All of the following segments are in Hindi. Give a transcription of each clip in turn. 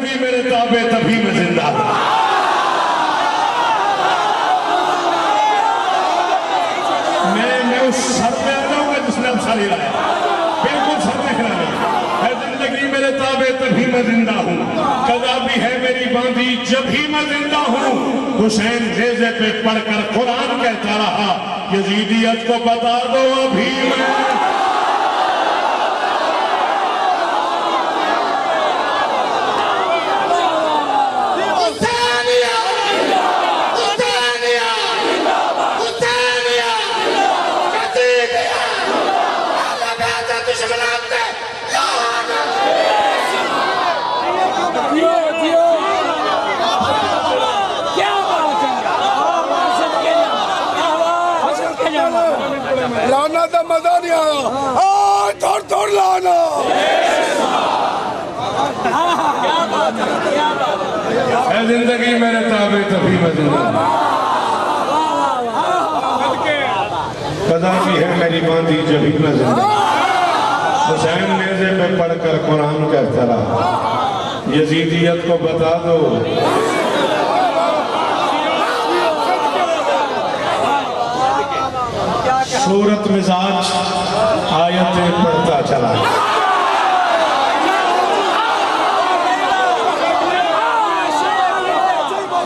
जिंदगी मेरे ताबे तभी मैं जिंदा हूं। मैं उस सर पे आ जाऊंगा जिसने अब सर हिलाया, बिल्कुल सर देखना नहीं है। जिंदगी मेरे ताबे तभी मैं जिंदा हूँ, कदा भी है मेरी बांधी जब भी मैं जिंदा हूँ। हुसैन नेज़े पे पढ़कर कुरान कहता रहा, यजीदियत को बता दो अभी मैं। लाना तो मजा नहीं आया, थोड़ थोड़ लाना। है जिंदगी मेरे ताबे तभी मैं जिंदा, कदा भी है मेरी बांधी जब भी मैं जिंदा। हुसैन नेज़े पे पढ़कर कुरान कहता रहा, यजीदियत को बता दो। सूरत मिजाज आयतें पढ़ता चला,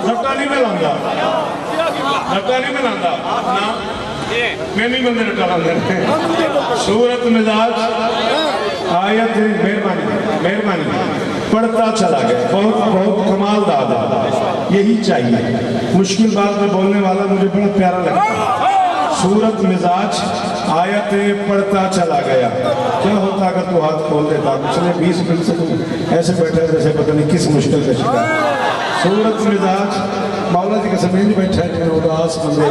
धक्का नहीं मैं लांदा, धक्का नहीं मैं लांदा ना, मैं नहीं बंदे धक्का लांदा। सूरत मिजाज आयत मेहरबानी मेहरबानी पढ़ता चला गया। बहुत बहुत कमाल दादा, यही चाहिए। मुश्किल बात में बोलने वाला मुझे बड़ा प्यारा लगता है। सूरत मिजाज आयतें पढ़ता चला गया। क्या होता अगर तू हाथ खोल देता? पिछले 20 मिनट से तुम ऐसे बैठे जैसे पता नहीं किस मुश्किल का शिकार। सूरत मिजाज मौला जी का समय बैठा है, उदास बंदे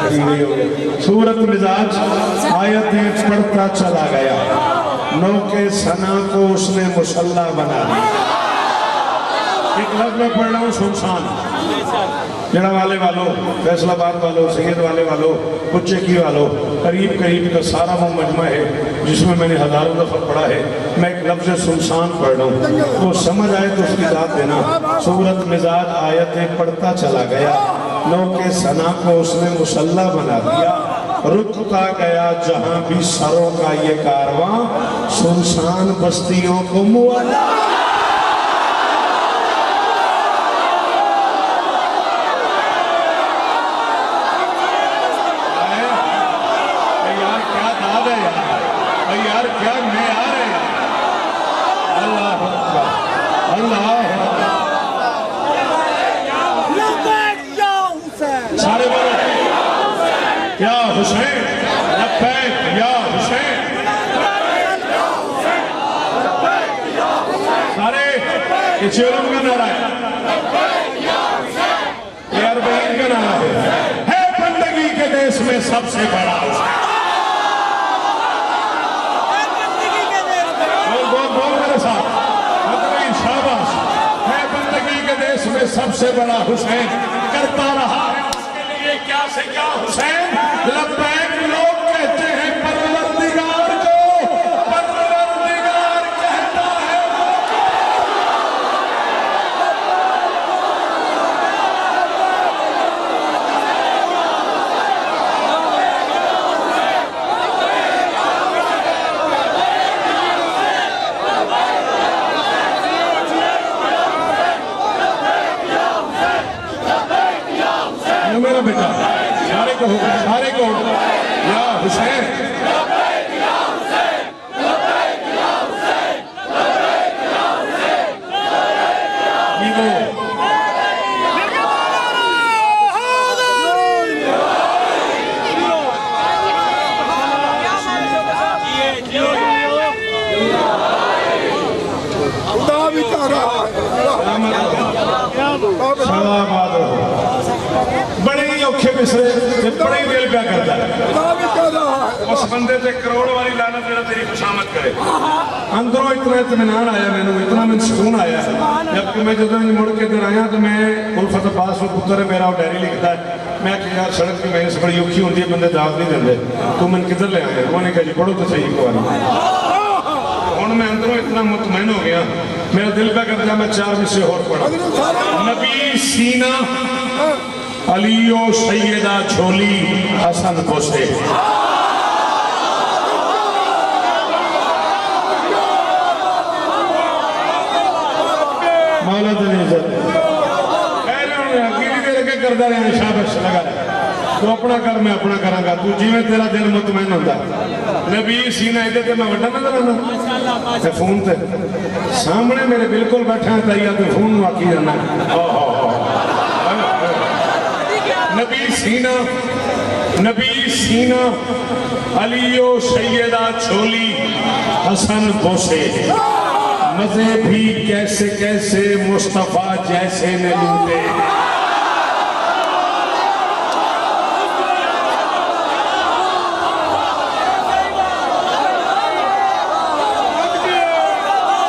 खड़ी हुई हो गई। सूरत मिजाज आयतें पढ़ता चला गया, नौ के सना को उसने मुसल्ला बना दिया। एक लफ्ज़ में पढ़ रहा हूँ, सुनसान जड़ा वाले वालों, फैसलाबाद वालों, सैयद वाले वालों, कुच्चे की वालों, करीब करीब का सारा वो मजमा है जिसमें मैंने हजारों दफा पढ़ा है। मैं एक लफ्ज़ सुनसान पढ़ रहा हूँ, वो समझ आए तो उसकी दाद देना। सूरत मिजाज आयतें पढ़ता चला गया, नौ के सना को उसने मुसल्ला बना दिया। रुकता गया जहां भी सरों का ये कारवां, सुनसान बस्तियों को मुअल्ला। या हुसैन लब्बैक या हुसैन, सारे ये चेलों का नारा है, ये अरबईन का नारा है बंदगी के देश में सबसे बड़ा। बोल मेरे साथ, शाबाश। है बंदगी के देश में सबसे बड़ा हुसैन, करता रहा है उसके लिए क्या से क्या हुसैन। लब्बैक लोग कहते हैं परवरदिगार को, परवरदिगार कहता है मेरा बेटा। सारे को या हुसैन, बड़े ही औखे बिसरे, बड़े ही दिल प्या करता है। उस बंदे से करोड़ वाली लानत जरा तेरी खुशामद करे। अंदरों इतना इत्मीनान आया, मैंने इतना मैं सुकून आया। जबकि मैं जो मुड़ के इधर आया तो मैं उल्फत अब्बास को पुत्र है मेरा, डायरी लिखता है। मैं कि यार सड़क की मेहनत बड़ी औखी होती है, बंदे दाद नहीं देंगे, तू मैंने किधर ले आया? उन्होंने कहा जी पढ़ो तो सही को। हूँ मैं अंदरों इतना मुतमैन हो गया मेरा दिल का करता मैं 4 विषय और पढ़ा। नबी सीना अलियो सैयदा झोली हसन पोसे। मौला करता रहा शाबाश लगा तू अपना कर मैं अपना करांगा तू जिवें तेरा दिल मुतमैन होता। नबी सीना इधर ते मैं वड्डा नजर आना ते फोन ते सामने मेरे बिल्कुल बैठा है ताइया ते फोन नूं आखी जाना नबी सीना अलियो सैयदा छोली हसन बोसे। मजे भी कैसे कैसे मुस्तफा जैसे ने लूटे।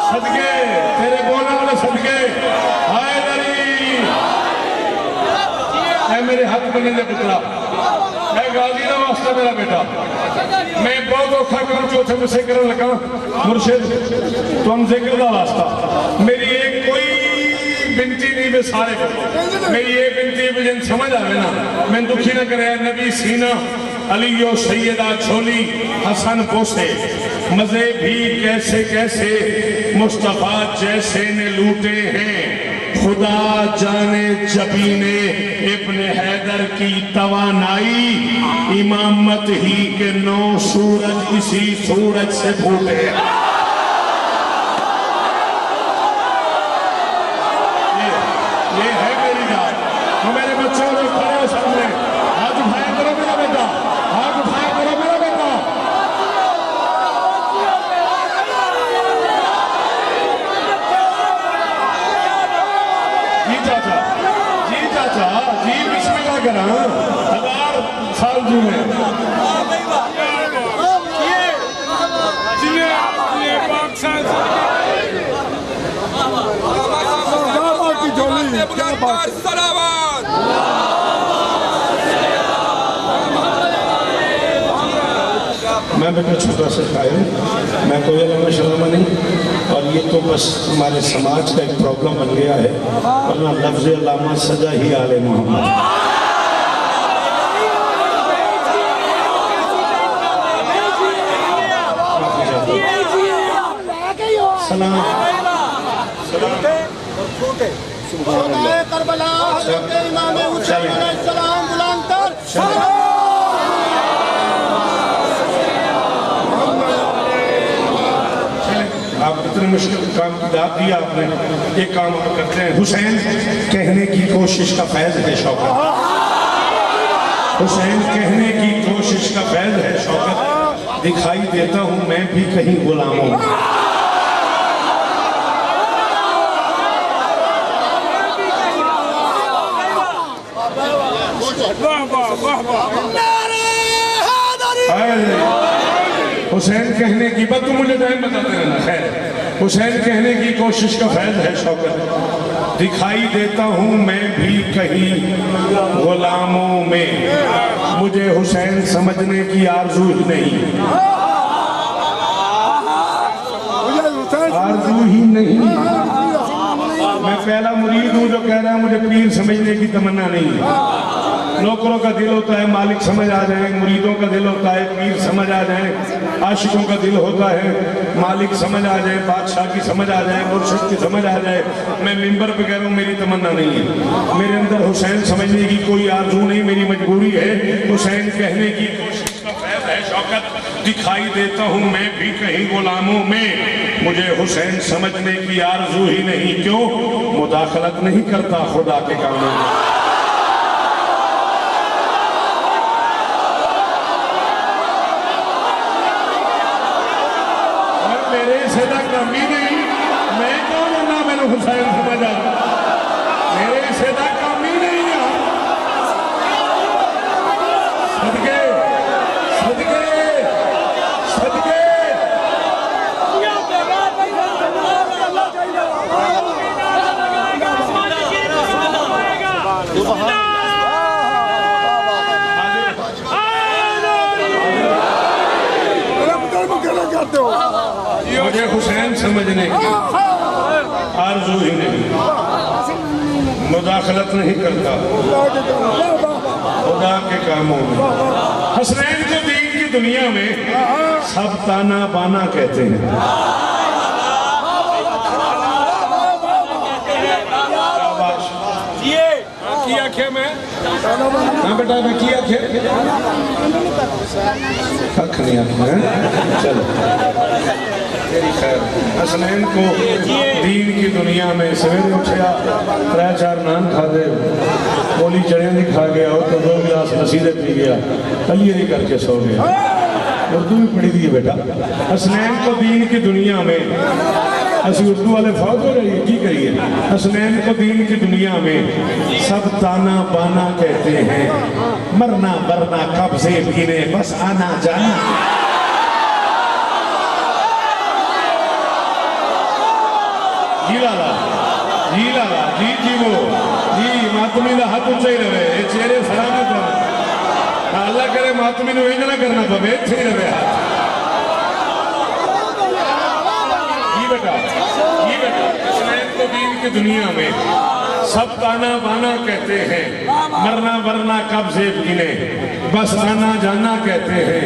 सदके तेरे बोलने वाले सदके हाय दरी है मेरे हाथ बनने दे पुत्रा है गाजी का वास्ता मेरा बेटा। मैं बहुत औखा काम चौथे में से करने लगा मुर्शिद तुम जिक्र का वास्ता मेरी एक कोई बिनती नहीं मैं सारे को मेरी ये बिनती है जिन समझ आवे ना मैं दुखी ना करे। नबी सीना अलियो सैयदा छोली हसन पोसे। मजे भी कैसे कैसे मुस्तफा जैसे ने लूटे हैं। खुदा जाने जबी ने इब्ने हैदर की तवानाई। इमामत ही के 9 सूरज इसी सूरज से फूटे। ये है मेरी जात। तो मेरे बच्चों को खड़े हो सामने हाथ उठाया करो मेरा बेटा हाथ उठाया करो मेरा बेटा। जी चाचा जी बिस्मिल्लाह करा 1000 साल जी में मैं बेटा छोटा सा शायर मैं कोई अलामा शलामा नहीं और ये तो बस हमारे समाज का एक प्रॉब्लम बन गया है वरना लफ्ज़ अलामा सजा ही आले मोहम्मद। सलाम करबला इमाम हुसैन अलैहिस्सलाम बुलंद कर। आप इतने मुश्किल काम की दाद दिया आपने एक काम आप करते हैं। हुसैन कहने की कोशिश का फैज है शौकत। हुसैन कहने की कोशिश का फैज है शौकत। दिखाई देता हूँ मैं भी कहीं गुलामों में। हुसैन कहने की बात तो मुझे टाइम बताते रहना खैर। हुसैन कहने की कोशिश का फैज है शौकत। दिखाई देता हूँ मैं भी कहीं गुलामों में। मुझे हुसैन समझने की आरजू ही नहीं आरजू ही नहीं। मैं पहला मुरीद हूँ जो कह रहा है मुझे पीर समझने की तमन्ना नहीं। नौकरों का दिल होता है मालिक समझ आ जाए। मुरीदों का दिल होता है पीर समझ आ जाए। आशिकों का दिल होता है मालिक समझ आ जाए बादशाह की समझ आ जाए मुर्शिद की समझ आ जाए। मैं मिंबर पे कह रहा हूँ मेरी तमन्ना नहीं है। मेरे अंदर हुसैन समझने की कोई आरजू नहीं मेरी मजबूरी है। हुसैन कहने की कोशिश का फैज है शौकत। दिखाई देता हूँ मैं भी कहीं गुलामों में। मुझे हुसैन समझने की आरजू ही नहीं। क्यों मुदाखलत नहीं करता खुदा के कामों में। मेरे से कमी नहीं मैं कौन ना मैंने हुसैन समझा मेरे से कमी नहीं है। सदके सदके सदके करते हो मुझे हुसैन समझने की आरजू ही नहीं, मुदाखलत नहीं करता खुदा के कामों में। हसनैन को दीन की दुनिया में सब ताना बाना कहते हैं। की आखे मैं हाँ बेटा मैं की आखे कख नहीं आखे चलो तेरी खैर। हसनैन को दीन की दुनिया में सवेरे उठा 3-4 नान खा दे गोली चढ़िया नहीं खा गया और तो 2 गिलास मसीदे पी गया कलिए नहीं करके सो गया। उर्दू भी पढ़ी दी है बेटा। हसनैन को दीन की दुनिया में असि उर्दू वाले फौज हो रही है की करिए। हसनैन को दीन की दुनिया में सब ताना बाना कहते हैं। मरना वरना कब से पीने बस आना जाना। जी लाला जी लाला जी जी वो जी मातमी का हाथ ऊंचा ही रहे चेहरे सलामत हो। अल्लाह करे मातमी ने इंज ना करना पवे इत्थे ही रहे हाथ। बेटा हसनैन को दीन की दुनिया में सब ताना बाना कहते हैं। मरना वरना कब से पीने बस आना जाना कहते हैं।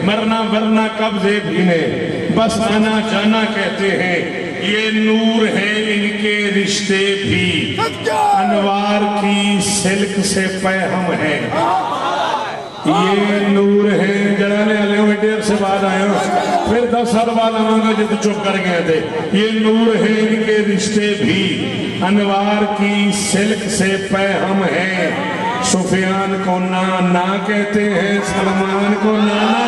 मरना वरना कब से पीने बस आना जाना कहते हैं। ये नूर है इनके रिश्ते भी अनवार की सिल्क से पैहम है। ये नूर है जराने वाले हो देर से बाद आए हो फिर 10 साल बाद आऊंगा जब चुप कर गए थे। ये नूर है इनके रिश्ते भी अनवार की सिल्क से पैहम है। सुफियान को ना ना कहते हैं सलमान को नाना।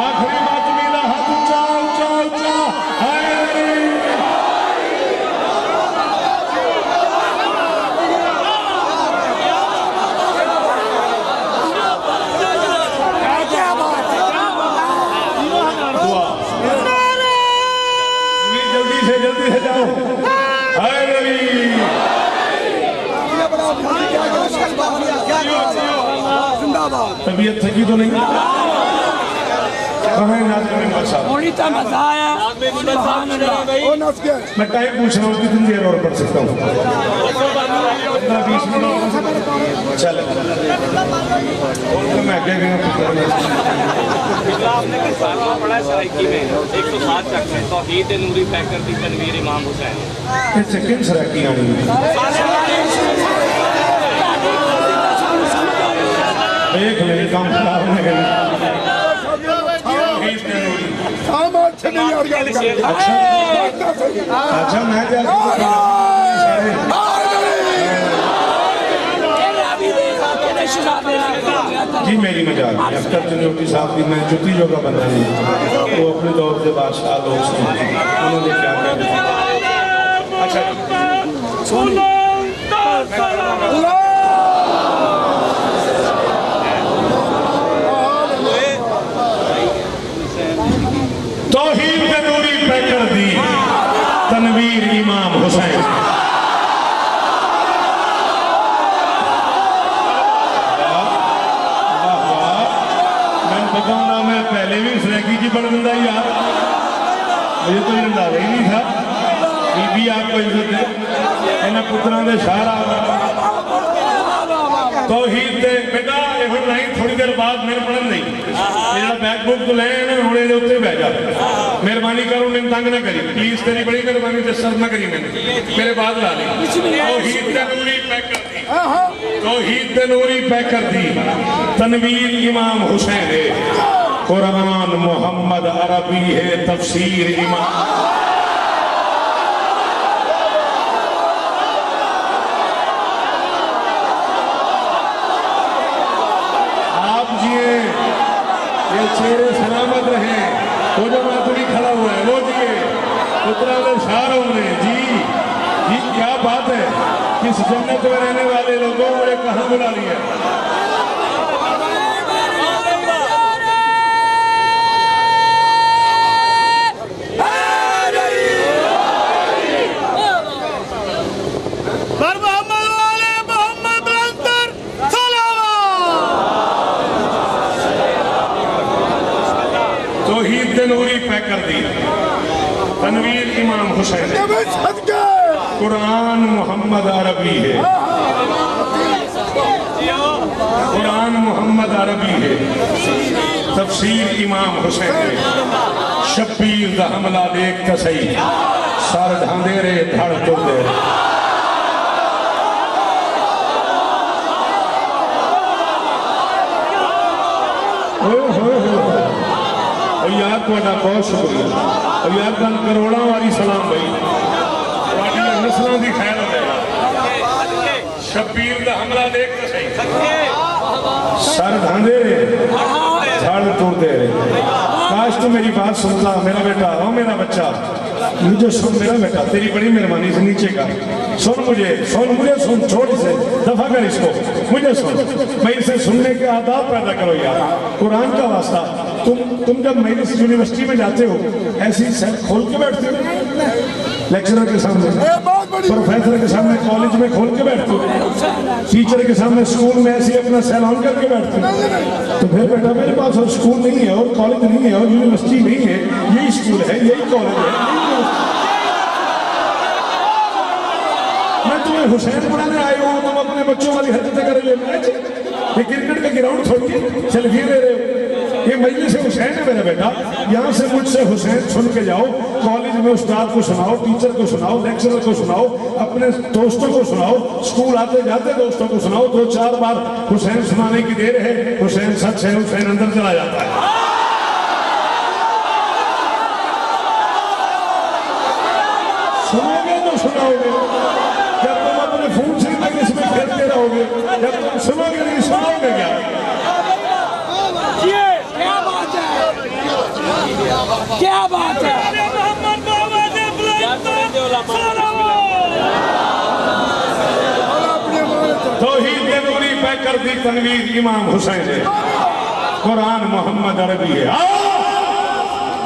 आखिरी बात मेरा हाथ ऊंचा ऊंचा ऊंचा जल्दी से जाओ। हाय रवि तबीयत थकी तो नहीं कहाँ है नाज़ में बचा मजा आया। मैं टाइम पूछ रहा हूँ कितनी देर और पढ़ सकता हूँ 15-20 मिनट चल मैं आगे पढ़ा सराइकी में 107 तक में तौहीद नूरी पैकर दी तनवीर इमाम हुसैन सेकंड सराकी आनी देख ले काम खराब नहीं गई। अच्छा मैं जी मेरी मजाक अख्तर चंद्रोटी साहब की मैं जुती जो का बंदा नहीं वो अपने दौर के बादशाह लोग उन्होंने क्या किया। अच्छा तौहीद में नूरी पैकर दी तनवीर इमाम हुसैन। मैं बताऊंगा मैं पहले भी सराकी जी बन बंदा यार मुझे तो अंदाजा ही नहीं था। बीबी आपको इज्जत है इन्हें पुत्रों के शारा तौहीद दे बेटा ये नहीं थोड़ी देर बाद मेरे पढ़न नहीं मेरा बैक बुक तो लैन हुणे दे उत्ते बह जा मेहरबानी करो उन्हें तंग ना करी प्लीज तेरी बड़ी मेहरबानी ते सर ना करी मैंने मेरे बाद ला ली। तौहीद दे नूरी पैक कर दी तौहीद दे नूरी पैक कर दी तनवीर इमाम हुसैन है। कुरान मोहम्मद अरबी है तफसीर इमाम चेहरे सलामत रहे। वो जो मातमी खड़ा हुआ है वो जिए पुत्रा ने शारों ने जी जी क्या बात है किस जन्नत में रहने वाले लोगों ने कहाँ बुला लिया। हुसैन है। भाई सदके कुरान मोहम्मद अरबी है, कुरान मोहम्मद अरबी है, तफसीर इमाम हुसैन है। शब्बीर दा हमला देख त सही, सर ढांदे रे धड़ तुरदे। यार ਤੁਹਾਡਾ बहुत शुक्रिया यार, तुम करोड़ों वाली सलाम भाई, नस्लों की खैर हो। शब्बीर का हमला देख तो सही, सर ढांदे रहे झाड़ तोड़ते रहे। काश तो मेरी बात सुनता मेरा बेटा, हो मेरा बच्चा, मुझे सुन मेरा बेटा, तेरी बड़ी मेहरबानी से नीचे का सुन मुझे, सुन मुझे, सुन, छोड़ से दफा कर इसको, मुझे सुन। मैं इसे सुनने के आदाब पैदा करो यार, कुरान का वास्ता। तुम जब मेरी यूनिवर्सिटी में जाते हो ऐसी सेल खोल के बैठते हो, लेक्चरर के सामने, प्रोफेसर के सामने, कॉलेज में खोल के बैठते हो, टीचर के सामने, स्कूल में ऐसे अपना सेल ऑन करके बैठते हो। तो फिर बेटा मेरे पास और स्कूल नहीं है और कॉलेज नहीं है और यूनिवर्सिटी नहीं है, यही स्कूल है, यही कॉलेज है। मैं तुम्हें हुसैन पढ़ाने आए हो, तुम अपने बच्चों वाली हरकतें कर रहे हो। ये क्रिकेट का ग्राउंड छोड़ के सेल्फी ले रहे हो। ये मजलिस हुसैन है मेरा बेटा, यहाँ से मुझसे हुसैन सुन के जाओ, कॉलेज में उस्ताद को सुनाओ, टीचर को सुनाओ, लेक्चरर को सुनाओ, अपने दोस्तों को सुनाओ, स्कूल आते जाते दोस्तों को सुनाओ। 2-4 बार हुसैन सुनाने की देर है, हुसैन सच है, हुसैन अंदर चला जाता है। सुनोगे तो सुनाओगे, जब तुम अपने फोन से मजलिस में खेलते रहोगे, जब तुम सुनोगे नहीं सुनाओगे क्या? क्या बात है? तौहीद के नूरी पे कर दी तनवीर इमाम हुसैन है। कुरान मोहम्मद अरबी है।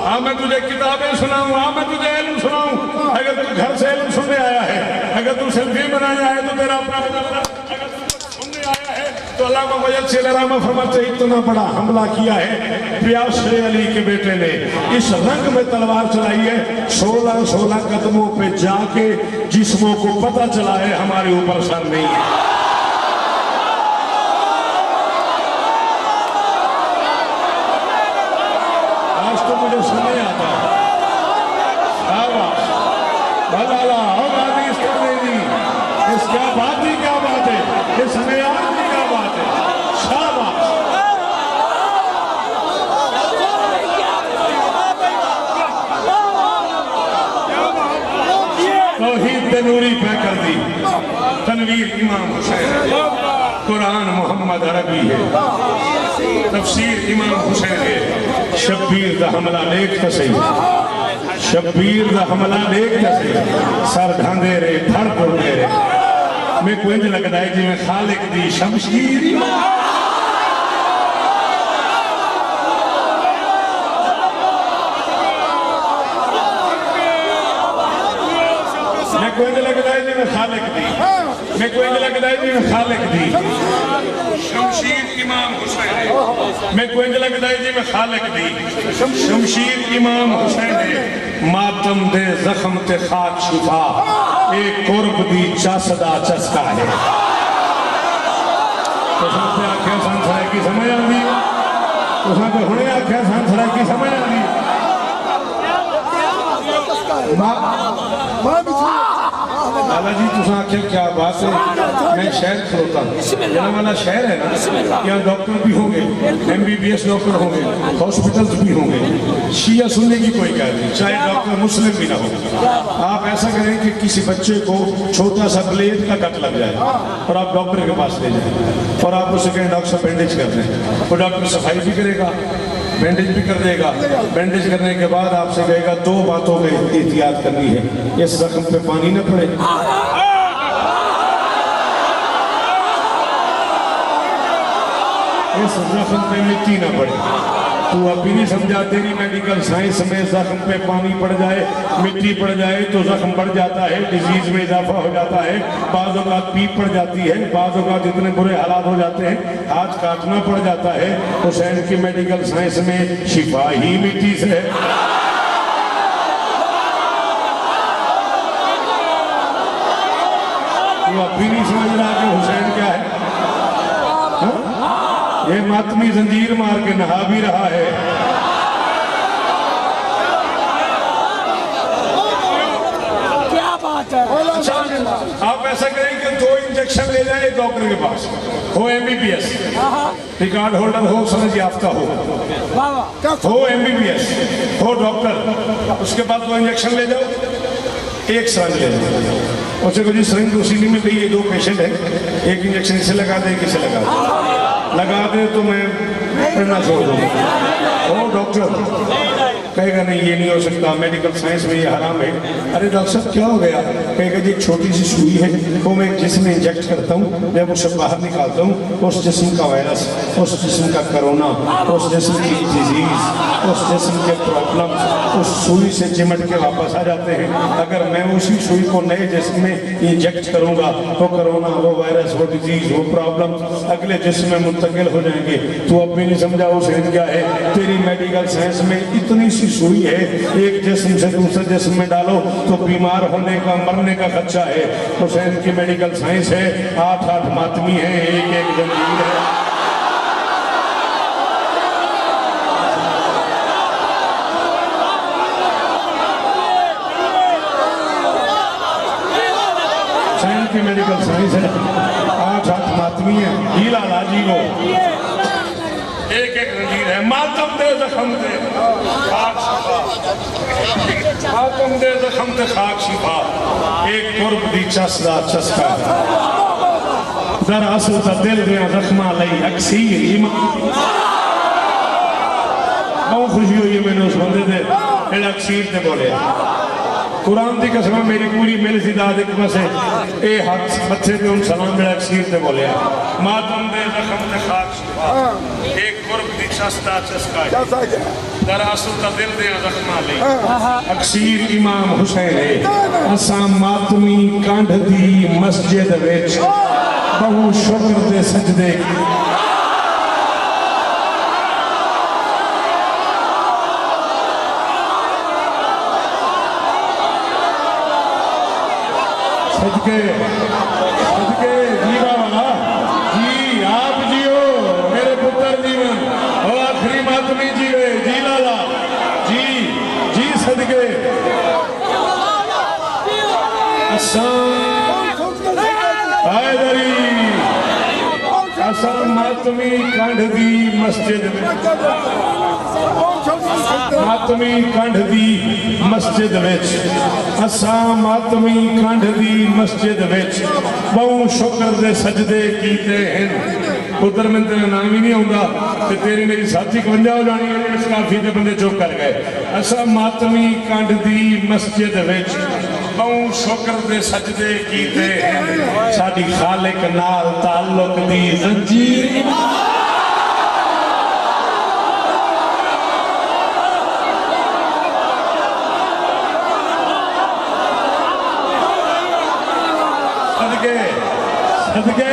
हाँ मैं तुझे किताबें सुनाऊं, हाँ मैं तुझे इल्म सुनाऊं। अगर तू घर से इल्म सुनने आया है, अगर तू सेल्फी बनाने आया तो तेरा अपना अगर तू सुनने आया है तो अल्लामा मुयस्सिर रहमा फरमाते हैं, इतना बड़ा हमला किया है प्यासे अली के बेटे ने, इस रंग में तलवार चलाई है, 16 कदमों पे जाके जिस्मों को पता चला है हमारे ऊपर सर नहीं है। आज तो मुझे सुनने आता इस क्या बात ही क्या बात है, इस नयाज की क्या बात है। शाबाश। तौहीद पे नूरी पे कर दी तनवीर इमाम हुसैन। कुरान मोहम्मद अरबी है, तफसीर इमाम हुसैन है। शब्बीर दा हमला देख तो सही, शब्बीर दा हमला देख तो सही, सर ढांदे रे धड़ तुरदे रे। मैं कोई इंज लगता है जिवें खालिक दी शमशीर मैं कोई लगता है जिवें खालिक दी, मैं कोई लगता है जिवें खालिक दी शमशीर इमाम हुसैन है। मैं कोई लगता है जिवें खालिक दी शमशीर इमाम हुसैन है। मातम दे जख्म ते खाक शिफा, एक कुर्ब दी चसदा चस्का है। तुसां ते आख्या सन सराइकी समझ आंदी, तुसां ते हुणे आख्या सन सराइकी समझ आंदी। लाला जी तुसां आख्या क्या बात है, मैं शहर खलोता हूँ, यहाँ वाला शहर है ना, यहाँ डॉक्टर भी होंगे, MBBS डॉक्टर होंगे, हॉस्पिटल्स भी होंगे। शिया सुनने की कोई क्या नहीं, चाहे डॉक्टर मुस्लिम भी ना हो। आप ऐसा करें कि किसी बच्चे को छोटा सा ब्लेड का कट लग जाए और आप डॉक्टर के पास ले जाएं और आप उसे कहें डॉक्टर साहब बैंडेज कर दें, वो डॉक्टर सफाई भी करेगा, बैंडेज भी कर देगा। बैंडेज करने के बाद आपसे कहेगा 2 बातों में एहतियात करनी है, इस जख्म पे पानी न पड़े, इस जख्म पे मिट्टी न पड़े। तू अभी नहीं समझा, तेरी मेडिकल साइंस में जख्म पे पानी पड़ जाए, मिट्टी पड़ जाए तो जख्म बढ़ जाता है, डिजीज में इजाफा हो जाता है, बाज़ औक़ात पीप पड़ जाती है, बाज़ औक़ात इतने बुरे हालात हो जाते हैं हाथ काटना पड़ जाता है। हुसैन की मेडिकल साइंस में शिफा ही मिट्टी से है। तू अब भी नहीं समझ रहा कि हुसैन क्या है? हाँ? ये मातमी जंजीर मार के नहा भी रहा है। क्या बात है? आप ऐसा करें कि 2 इंजेक्शन ले जाए डॉक्टर के पास, हो MBBS, रिकॉर्ड होल्डर हो, समझ याफ्ता हो, बाबा हो MBBS, हो डॉक्टर, उसके बाद 2 इंजेक्शन ले जाओ, 1 सिरंज ले जाओ। उससे कोई सिरंज उसी में भी ये 2 पेशेंट है, 1 इंजेक्शन इसे लगा दे, किसे लगा दे तो मैं पढ़ना छोड़ दूँगा। ओ डॉक्टर कहेगा नहीं ये नहीं हो सकता, मेडिकल साइंस में ये हराम है। अरे डॉक्टर साहब क्या हो गया? कहेगा जी छोटी सी सुई है, वो मैं जिसमें इंजेक्ट करता हूँ, जब उसे बाहर निकालता हूँ, उस जिस्म का वायरस, उस जिस्म का कोरोना, उस जिस्म की डिजीज, उस जिस्म के प्रॉब्लम उस सुई से चिमट के वापस आ जाते हैं। अगर मैं उसी सुई को नए जिस्म में इंजेक्ट करूँगा तो कोरोना, वो वायरस, वो डिजीज, वो प्रॉब्लम अगले जिस्म में मुंतकिल हो जाएंगे। तू अब भी नहीं समझा हुसैन क्या है? तेरी मेडिकल साइंस में इतनी सी सुई है, एक जिस्म से दूसरे जिस्म में डालो तो बीमार होने का, मरने का खर्चा है। हुसैन की मेडिकल साइंस है, 8 मातमी है, एक जंजीर है। हुसैन की मेडिकल साइंस है, 8 मातमी है, हीला लाजी को एक जंजीर है। मातम दे जख्म दे खाक शिफा, मातम दे जख्म दे खाक शिफा, एक कुर्ब दी चसदा चस्का, दरअसल ता दिल दे जख्मा लई अक्सीर ईमान। बहुत खुशी हुई है मैंने उस बंदे दे जेड़ा अक्सीर ते बोले। कुरान की कसम मेरी पूरी मेरी सी दाद एक पासे ए हाथ मथे पे उन सलाम मेरा अक्सीर ते बोले। मातम दे जख्म दे खाक शिफा, एक कुर्ब दी चसदा चस्का, दरअसल ता दिल दे जख्मा लई अक्सीर इमाम हुसैन है। असा मातमी कंढ दी मस्जिद विच बहु शुक्र दे सजदे सदके सदके जीवा वाला जी, आप जियो मेरे पुत्र जीवन, और आखिरी मातमी जीवे जी लाला जी जी सदके। असा मातमी कंढ दी मस्जिद में, मातमी कंढ दी मस्जिद विच, असा मातमी कंढ दी मस्जिद विच बहु शुक्र दे सजदे कीते हैं। पुत्र मैं तेरा नाम ही नहीं आऊंगा ते तेरी मेरी साथी 51 हो जानी है। इस काफी के बंदे चुप कर गए। असा मातमी कंढ दी मस्जिद विच बहु शुक्र दे सजदे कीते हैं। साडी खालिक नाल ताल्लुक दी जंजीर सदके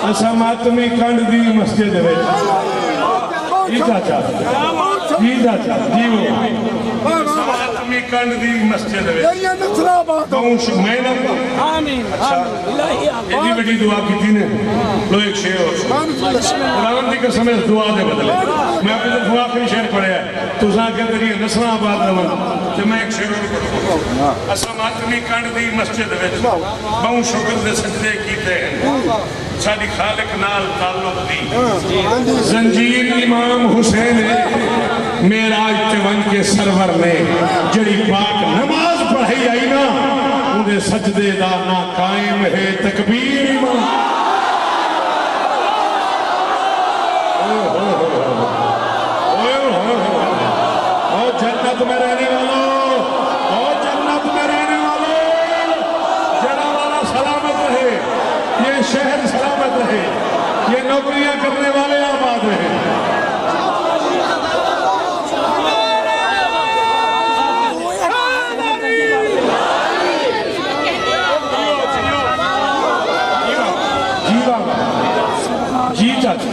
असा मातमी कंढ दी मस्जिद विच जी चाचा जी चाचा जी वो मातमी कंढ दी मस्जिद विच मैं ना आमीन इलाही इतनी बड़ी दुआ की थी ने लो एक शेर और कुरान की कसम इस दुआ दे बदले मैं अपने तो आखिरी शेर पढ़िया तुसा के तेरी नस्लां आबाद रवन ते मैं एक शेर और पढ़ूंगा। असा मातमी कंढ दी मस्जिद विच बहु शुक्र दे सजदे कीते हैं। साडी खालिक नाल ताल्लुक दी जंजीर इमाम हुसैन है। मेराज ते वन के सरवर ने जड़ी पाक नमाज पढ़ाई आई ना उनके सजदे दा ना कायम है तकबीर इमाम। ओ जन्नत में रहने वालों, ओ जन्नत में रहने वालों, जरा वाला सलामत रहे, ये शहर सलामत रहे, ये नौकरियां करने वाले आबाद रहे। जी चाचा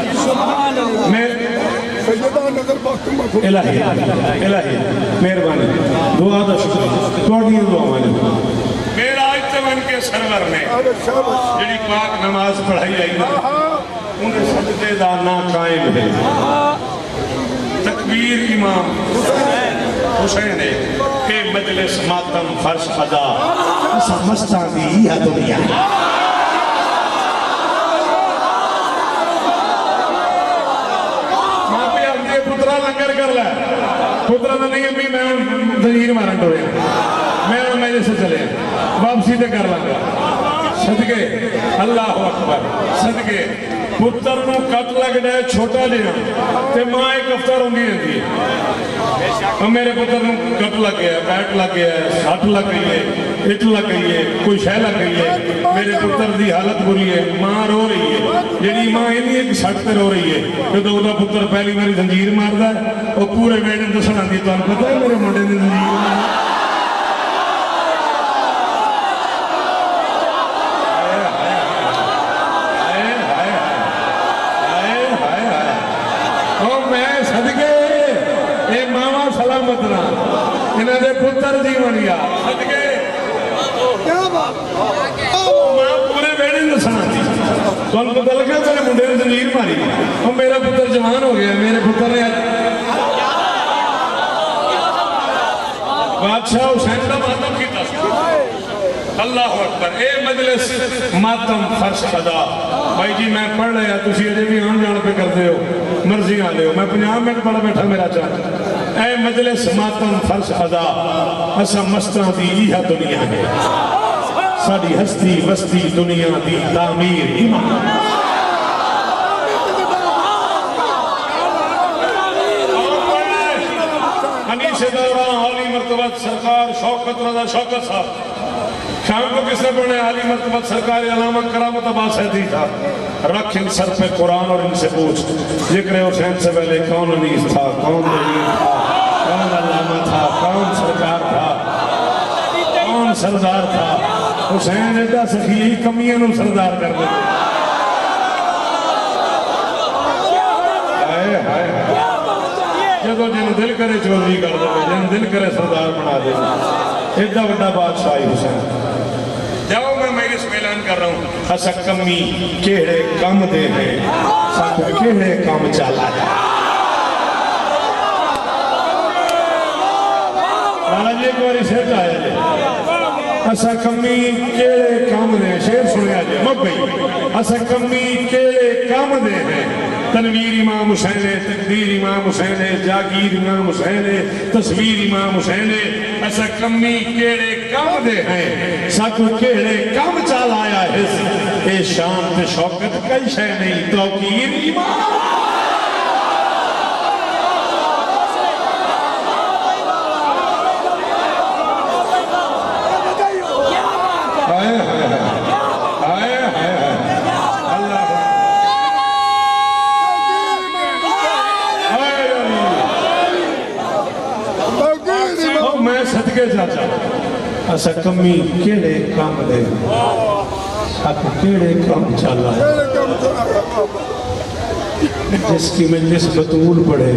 मैं इलाही इलाही मेहरबानी दुआ दा शुक्र थोड़ी दुआ माने सरवर ने अरे शाबाश ਜਿਹੜੀ ਪਾਕ ਨਮਾਜ਼ ਪੜਾਈ ਆਈ ਨਾ ਉਹਦੇ ਸਜਦੇ ਦਾ ਨਾ ਕਾਇਮ ਹੈ तकबीर इमाम हुसैन है के मजलिस मातम फर्श अदा समझता दी है दुनिया मां पे आंदे पुत्रा लंगर कर ले पुत्रा तो नहीं अम्मी मैं जंजीर मारन टोरे मैं मेरे से चले वापसी तो कर लांगा सदके अल्लाह अकबर सदके पुत्र ਨੂੰ ਕੱਟ ਲੱਗਦਾ ਹੈ ਛੋਟਾ ਜਿਹਾ ਤੇ ਮਾਂ ਇੱਕ ਹਫਤਾ ਰੋਂਦੀ ਰਹਿੰਦੀ ਹੈ ਮੇਰੇ ਪੁੱਤਰ ਨੂੰ ਕੱਟ ਲੱਗ ਗਿਆ ਬੈਟ ਲੱਗ ਗਿਆ ਸੱਟ ਲੱਗ ਗਈ ਹੈ ਇੱਟ ਲੱਗ ਗਈ ਹੈ ਕੋਈ ਸ਼ੈ ਲੱਗ ਗਈ ਹੈ ਮੇਰੇ ਪੁੱਤਰ ਦੀ ਹਾਲਤ ਬੁਰੀ ਹੈ ਮਾਂ ਰੋ ਰਹੀ ਹੈ ਜਿਹੜੀ ਮਾਂ ਇੰਨੀ ਇੱਕ ਸੱਟ ਤੇ ਰੋ ਰਹੀ ਹੈ ਜਦੋਂ ਉਹਦਾ ਪੁੱਤਰ ਪਹਿਲੀ ਵਾਰੀ ਜ਼ੰਜੀਰ ਮਾਰਦਾ ਉਹ ਪੂਰੇ ਵੇੜੇ ਨੂੰ ਦੱਸਣ ਆਉਂਦੀ ਤੁਹਾਨੂੰ ਪਤਾ ਹੈ ਮੇਰੇ ਮੁੰਡੇ ਦੀ ਜ਼ੰਜੀਰ इन्हों के पुत्र जीवन या सदके मां पूरे बेड़े दसना थी तुम पता लगा मेरे मुंडे ने जंजीर मारी और मेरा पुत्र जवान हो गया मेरे पुत्र ने बादशाह हुसैन का मातम किया अल्लाह अकबर ए मजलिस मातम फर्श अदा भाई जी मैं पढ़ लिया तुम अजे भी आन जान पे करते हो मर्जी आ लियो मैं 50 मिनट पढ़ बैठा मेरा चाह ए मजलिस मातम फर्श अदा असा मस्तां दी इहा दुनिया है साडी हस्ती बस्ती दुनिया दी तामीर ईमान अनीस दौरा आली मर्तबत सरकार शौकत रजा शौकत साहब शाम को किसने पढ़े आली मर्तबत सरकार अलामा करामत अब्बास सैदी था रख इन सर पे कुरान और इनसे पूछ जिक्र हुसैन से पहले कौन अनीस था कौन दलील था कौन अल्लामा था कौन सरकार था कौन सरदार था हुसैन एडा सखी कमियां नूं सरदार कर दे जो जिन दिल करे चौधरी कर दे जिन दिल करे सरदार बना दे एडा बड़ा बादशाह हुसैन जाओ मैं मेरे ऐलान कर रहा हूं असा कमी केड़े कम दे है सब केड़े कम चला है महाराज एक बार शेर आया जी असा कमी केड़े कम दे शेर सुनिया जी मबई असा कमी केड़े कम दे है तनवीर इमाम हुसैन है तकदीर इमाम हुसैन है जागीर इमाम हुसैन है तस्वीर इमाम हुसैन है ऐसा कमी केड़े कम दे हैं साकू केड़े कम चल आया है ए शान ते शौकत कई शय नहीं तौकीर इमाम असा कमी केड़े काम दे केड़े काम चला जिसकी मजलिस बतूल पढ़े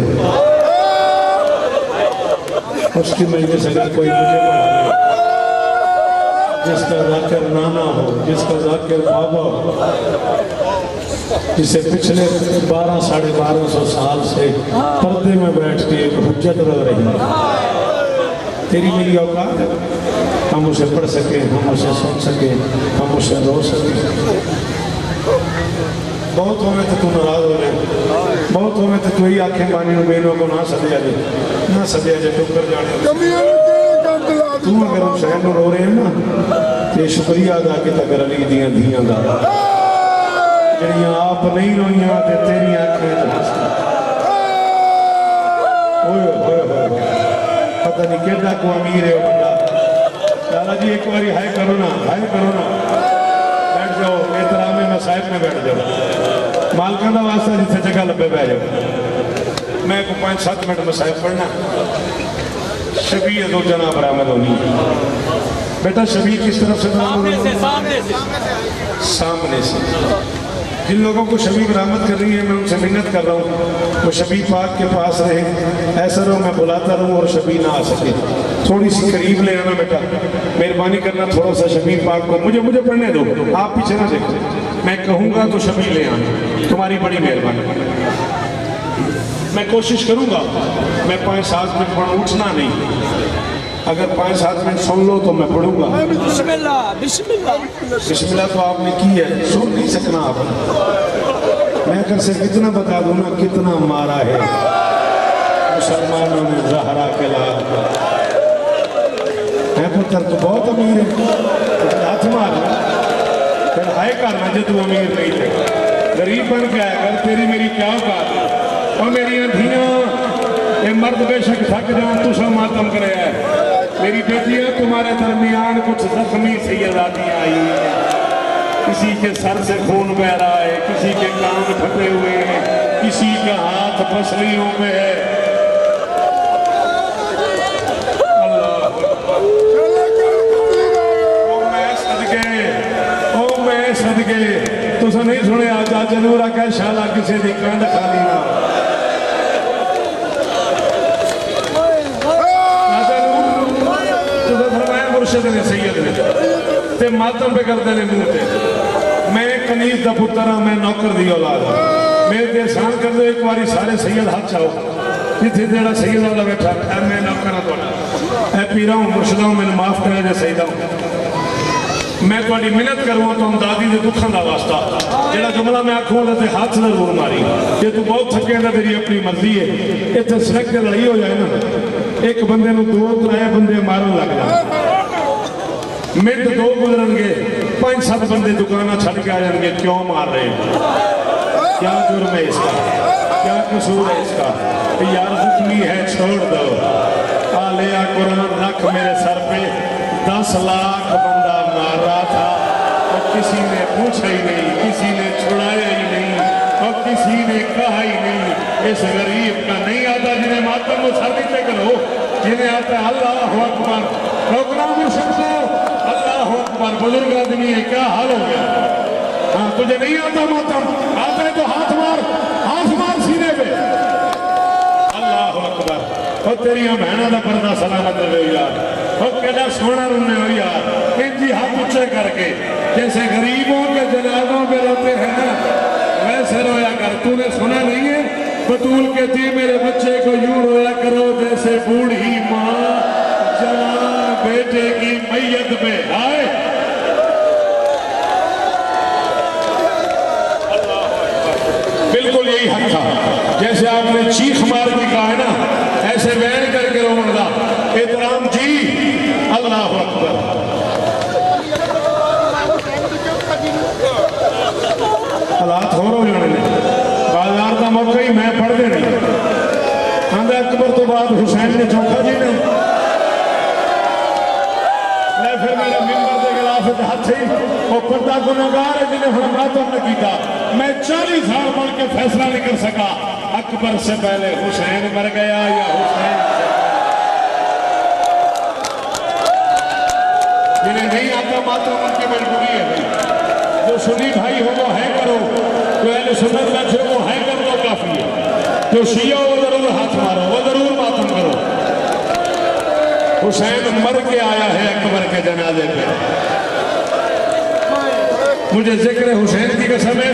उसकी मजलिस अगर कोई मुझे पढ़ा जिसका जाकिर नाना हो जिसका जाकिर बाबा हो जिसे पिछले 1200-1250 साल से पर्दे में बैठ के एक हुज्जत रह रही है तेरी मेरी औकात है हम उसे पढ़ सके हम उसे सुन सके हम उसे रो सके बहुत होवे तो तू नाराज हो रहे बहुत होवे तो तू ही आंखें पानी मेनों को ना सदिया जे टुकर जाने तू अगर हुसैन रो रहे हैं ना तो शुक्रिया अदा कि अगर अली दियां धियां दा जड़ियां आप नहीं रोइयां ते तेरी आंखें ओए होए होए पता नहीं केड़ा को अमीर है बंदा लाला जी एक बार हाय करो ना बैठ जाओ एहतराम में साहिब में बैठ जाओ मालका का वास्ता जिथे जगह लब्बे बह जाओ मैं को 5-7 मिनट मसाहिब पढ़ना शबी दो जना बरामद होनी बेटा शबी किस तरफ से सामने से जिन लोगों को शबी बरामद कर रही है मैं उनसे मिन्नत कर रहा हूँ वो शबी पाक के पास रहे ऐसा रहो मैं बुलाता रहूँ और शबी ना आ सके थोड़ी सी करीब ले आना बेटा, मेहरबानी करना थोड़ा सा शबीर पाक को मुझे पढ़ने दो, आप पीछे ना देखो, मैं कहूँगा तो शबीर ले आना, तुम्हारी बड़ी मेहरबानी। मैं कोशिश करूँगा, मैं 5-7 मिनट पढ़, उठना नहीं, अगर 5-7 मिनट सुन लो तो मैं पढ़ूंगा। बिस्मिल्लाह बिस्मिल्लाह बिस्मिल्लाह तो आपने की है, सुन नहीं सकना आप। मैं अगर सिर्फ इतना बता दूं ना कितना मारा है मुसलमानों ने ज़हरा के लाल है, पुत्र तो बहुत अमीर है, हाथ मार फिर हाय करना जो तू अमीर नहीं थे, गरीब बन के आया कर, तेरी मेरी क्या औकात है। और मेरी धियाँ ये मर्द बेशक थक जाऊं तू सब मातम करे है, मेरी बेटियां तुम्हारे दरमियान कुछ जख्मी सैयदातियां आई हैं, किसी के सर से खून बह रहा है, किसी के कान फटे हुए हैं, किसी का हाथ पसलियों में है। सदके तुस नहीं सुने आजा जरूर आख्या शाला किसी की कंध खाली ना मुर्शद ने सैयद ने ते मातम पे करते ने मुंह ते। मैं कनीज दा पुत्र हाँ, मैं नौकर दी औलाद हाँ, मेरे ते एहसान कर दो एक बारी सारे सैयद हाथ चाहो जिथे जेड़ा सैयद वाला बैठा है, मैं नौकर हाँ तुहाडा, ऐ पीरा हूं मुर्शदा हूं, मैंने माफ करे जे सैयदा हूं। मैं थोड़ी मिन्नत करूँ तो दादी के दुखों का वास्ता जो जुमला मैं आखूँगा तो हाथ जरूर मारी, जे तू बहुत थके तो तेरी अपनी मर्जी है। इतने सड़क से लड़ाई हो जाए ना, एक बंदे 2-3 बंदे मारन लग जाए, मिनट 2 गुजरनगे 5-7 बंदे दुकाना छड़ के आ जाएंगे, क्यों मार रहे हैं, क्या जुर्म है इसका, क्या कसूर है इसका, यार जुख्मी है छोड़ दो, आ ले आ कुरान रख मेरे सर पे, 10 लाख बंदा मार रहा था और किसी ने पूछा ही नहीं, किसी ने छुड़ाया ही नहीं और किसी ने कहा ही नहीं। इस गरीब का नहीं आता जिन्हें मातम को साबित करो, जिन्हें आता अल्लाह अकबर, रोकना मुर्शिद को अल्लाह अकबर, बुजुर्ग आदमी है, क्या हाल हो गया। हाँ तुझे नहीं आता मातम, आता है तो हाथ मार सीने पे, अल्लाह अकबर। और तेरिया बहना का पर्दा सलामत रहे यार, और केड़ा सोना रोने हो यार, इंजी हाथ ऊंचे करके जैसे गरीबों के जनाजों पे रोते हैं ना, वैसे रोया कर। तूने सुना नहीं है बतूल कहती है मेरे बच्चे को यूं रोया करो जैसे बूढ़ी माँ जवान बेटे की मैयत पे आए। बिल्कुल यही हक था, जैसे आपने चीख मार के कहा है ना, ऐसे बैन करके रोना एहतराम जी, अल्लाह अकबर। हालात हो जाने ने, बाजार का मौका ही मैं पढ़ देने आंदा अकबर तो बाद हुसैन ने चौथा जी ने मैं फिर मेरे मिंबर के खिलाफ हाथ ही वो पर्दा गुनहगार है जिन्हें हम मातम न किया। मैं 40 साल पढ़ के फैसला नहीं कर सका अकबर से पहले हुसैन मर गया या हुसैन, जिन्हें नहीं आता मातम उनकी मजबूरी है भाई। जो सुन्नी भाई हो वो है करो, जो अहले सुन्नत बैठे वो है कर दो काफी है, जो शिया वो जरूर हाथ मारो, वो जरूर मातम करो। हुसैन मर के आया है अकबर के जनाजे पे, मुझे जिक्र हुसैन की कसम है,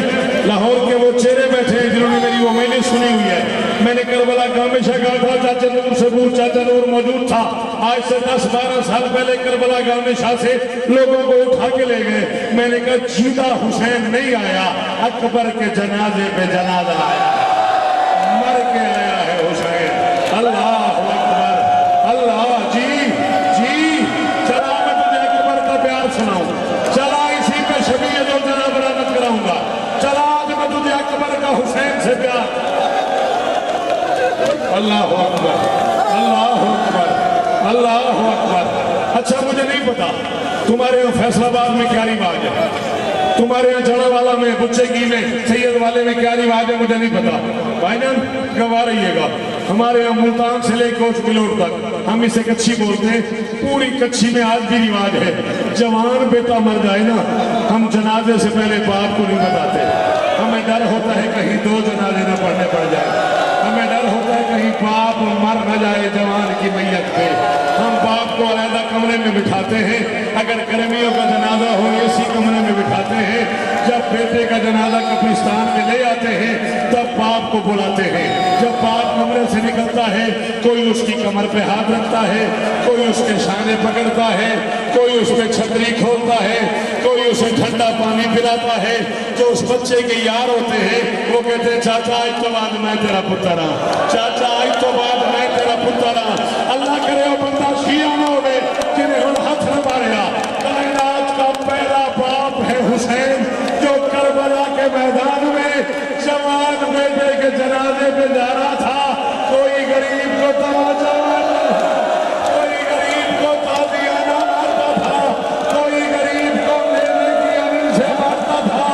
लाहौर के वो चेहरे बैठे हैं जिन्होंने मेरी वो मैंने सुनी हुई है। मैंने करबला का हमेशा कहा था, चाचा नूर से पूछ, चाचा नूर मौजूद था, आज से 10-12 साल पहले करबला का हमेशा से लोगों को उठा के ले गए। मैंने कहा जीता हुसैन नहीं आया, अकबर के जनाजे पे जनाजा आया, मर के आया है हुसैन। अल्लाह अकबर, अल्लाह जी जी। चला मैं तुझे अकबर का प्यार सुनाऊं, चला इसी पे शबीयत और जना बरामद कराऊंगा, चला आज मैं तुझे अकबर का हुसैन से प्यार। अल्लाह अकबर, अल्लाह अकबर, अल्लाह अकबर। अच्छा मुझे नहीं पता तुम्हारे यहाँ फैसलाबाद में क्या रिवाज है, तुम्हारे यहाँ जड़ावाला में, बुच्चेगी में, सैयद वाले में क्या रिवाज है मुझे नहीं पता। भाईजान गवा रहिएगा, हमारे यहाँ मुल्तान से लेकर कोच बिलोट तक हम इसे कच्छी बोलते हैं। पूरी कच्छी में आज भी रिवाज है, जवान बेटा मर जाए ना, हम जनाजे से पहले बाप को नहीं बताते, हमें डर होता है कहीं 2 जनाजे ना पढ़ने पड़ जाए। हमें डर होता है कहीं बाप मर न जाए जवान की मैयत पे। हम बाप को अलहदा कमरे में बिठाते हैं, अगर गर्मियों का जनाजा हो इसी कमरे में बिठाते हैं। जब बेटे का जनाजा कब्रिस्तान में ले आते हैं तब बाप को बुलाते हैं। जब बाप कमरे से निकलता है कोई उसकी कमर पे हाथ रखता है, कोई उसके शाने पकड़ता है, कोई उस पे छतरी खोलता है, कोई उसे ठंडा पानी पिलाता है। जो उस बच्चे के यार होते हैं वो कहते हैं चाचा आज तो बाद मैं तेरा पुत्र हाँ, चाचा आज तो बाद मैं तेरा पुत्र हाँ। अल्लाह करे वो बंदा शिया ना होवे जिन्हें हम हाथ न मारेगा। कायनात का पहला बाप है हुसैन, जो करबला के मैदान में जवान बेटे के जनाजे पे जा रहा था। कोई गरीब को तमाचा मारता था, कोई गरीब को ताजियाना मारता था, कोई गरीब को मेले की अमीन से मारता था,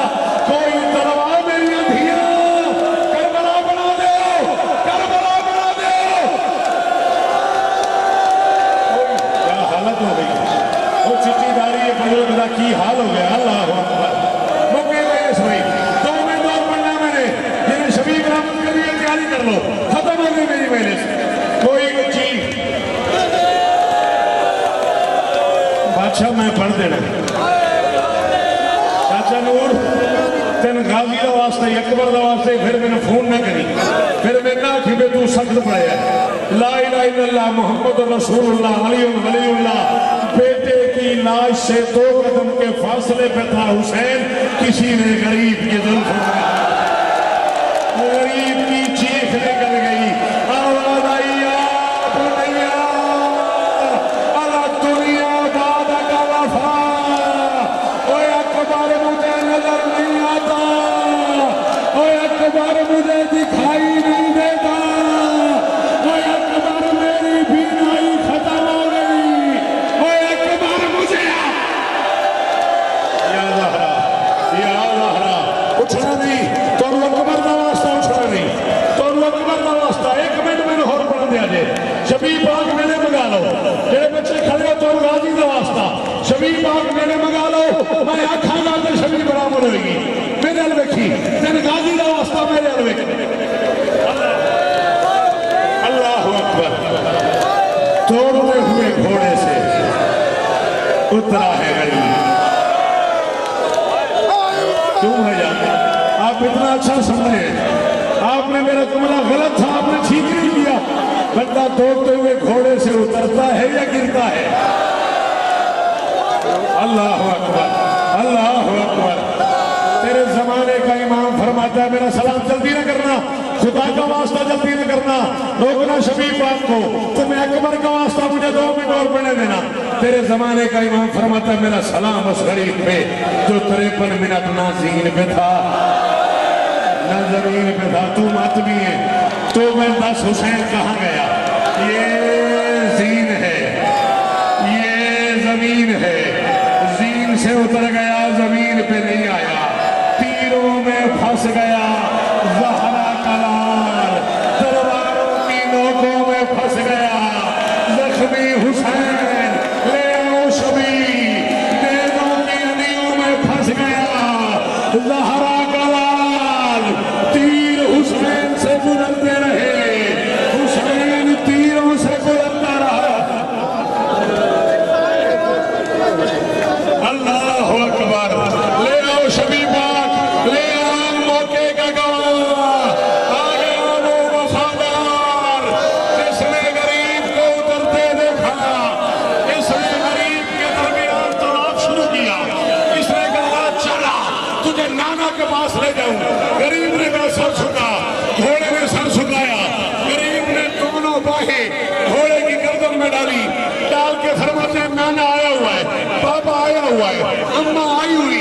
कोई तलवार मेरी धिया करबला बना दो, करबला बना दो। क्या हालत हो गई, वो चिट्ठीदारी ये बुजुर्ग का की हाल हो गया। अल्लाह अकबर। मौके पे इस भाई 2 मिनट और पढ़ना मैंने, जिन्हें शबीब बरामद कर लिए तैयारी कर लो, खत्म हो गई मेरी मजलिस। कोई चीज बादशाह मैं पढ़ देना। चाचा नूर तेन गाजी का वास्ते अकबर का वास्ते फिर मैंने फोन ना करी, फिर मैं ना कि तू सख्त पड़े ला इलाहा इल्लल्लाह मुहम्मद रसूलुल्लाह अली वलीउल्लाह। बेटे की लाश से 2 कदम के फासले पे था हुसैन, किसी ने गरीब की जुल्फ गरीब की चीख निकल गई, आवाज आई या बुनैया अला दुनिया बाद का वफा। ओए अकबर मुझे नजर नहीं आता, ओए अकबर मुझे दिखाई नहीं देता, ओए अकबर मेरी बीनाई खत्म हो गई, ओए अकबर मुझे या ज़हरा, या ज़हरा। उठना नहीं तो अकबर का वास्ता, उठना नहीं तो अकबर का वास्ता। 1 मिनट मैंने होर पढ़ दिया जे शबीब पाक मेरे मंगा लो, जेड़े बच्चे खड़े हो तो गाजी का वास्ता शबीब पाक मेरे मंगा लो। मैं आखागा तो शबीब बराबर होगी मेरे हल वेखी, तेन गाजी का वास्ता मेरे हल वेखी। अल्लाह अकबर। तोड़ते हुए घोड़े से उतरा है गरीब। क्यों है जाता आप इतना अच्छा समझे, आपने मेरा जुमला गलत था, आपने ठीक नहीं किया। बंदा दौड़ते हुए घोड़े से उतरता है या गिरता है? अल्लाह अकबर, अल्लाह अकबर। तेरे जमाने का इमाम फरमाता है मेरा सलाम जल्दी न करना, खुदा का वास्ता जल्दी न करना, रोकना शबीब पाक को। तुम्हें अकबर का वास्ता मुझे 2 मिनट और पढ़ने देना। तेरे जमाने का इमाम फरमाता है मेरा सलाम उस गरीब पे जो 53 मिनट ना जीन पे था ना जमीन पे था। तू मातमी है तो मैं 10 हुसैन कहाँ गया? ये जीन है, ये जमीन है, जीन से उतर गया जमीन पे नहीं आया, तीरों में फंस गया ज़हरा का लाल, तलवारों की नोकों में फंस गया जख्मी हुसैन। ले आओ शबीब, नेज़ों की अनियों में फंस गया ज़हरा का लाल। तीर हुसैन से गुजरते रहे, हुसैन तीरों से गुजरता रहा। अल्लाह अकबर। ले आओ शबीब पाक, ले आओ मौके का गवाह, आ गया वो वफादार जिसने गरीब को उतरते देखा, इसने गरीब के दरमियान तलाक शुरू किया, इसने कहा चला तुझे नाना के पास ले जाऊं। गरीब ने मेरा सर झुका, घोड़े ने सर झुकाया, गरीब ने दोनों बाहें घोड़े की गर्दन में डाली, डाल के फरमाते हैं नाना आया हुआ है, पापा आया हुआ है, अम्मा आई हुई